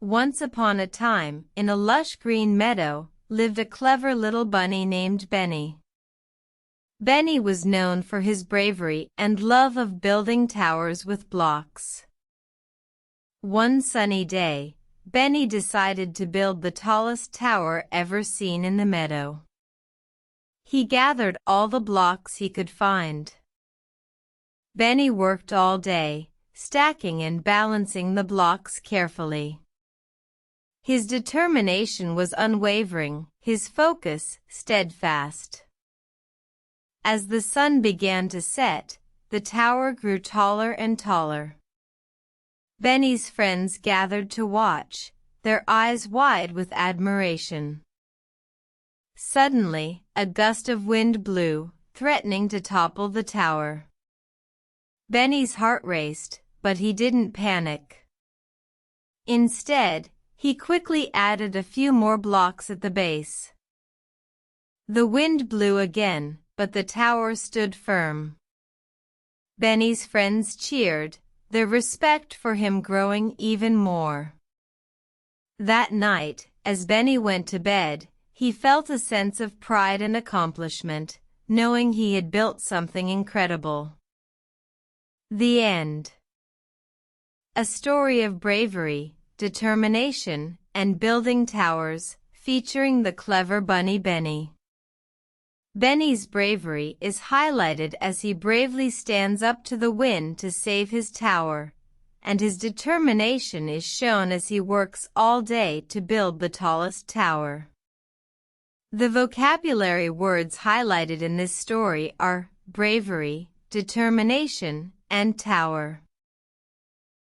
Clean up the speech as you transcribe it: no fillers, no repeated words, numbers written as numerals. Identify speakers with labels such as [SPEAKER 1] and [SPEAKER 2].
[SPEAKER 1] Once upon a time, in a lush green meadow, lived a clever little bunny named Benny. Benny was known for his bravery and love of building towers with blocks. One sunny day, Benny decided to build the tallest tower ever seen in the meadow. He gathered all the blocks he could find. Benny worked all day, stacking and balancing the blocks carefully. His determination was unwavering, his focus steadfast. As the sun began to set, the tower grew taller and taller. Benny's friends gathered to watch, their eyes wide with admiration. Suddenly, a gust of wind blew, threatening to topple the tower. Benny's heart raced, but he didn't panic. Instead, he quickly added a few more blocks at the base. The wind blew again, but the tower stood firm. Benny's friends cheered, their respect for him growing even more. That night, as Benny went to bed, he felt a sense of pride and accomplishment, knowing he had built something incredible. The end. A story of bravery, determination, and building towers, featuring the clever bunny Benny. Benny's bravery is highlighted as he bravely stands up to the wind to save his tower, and his determination is shown as he works all day to build the tallest tower. The vocabulary words highlighted in this story are bravery, determination, and tower.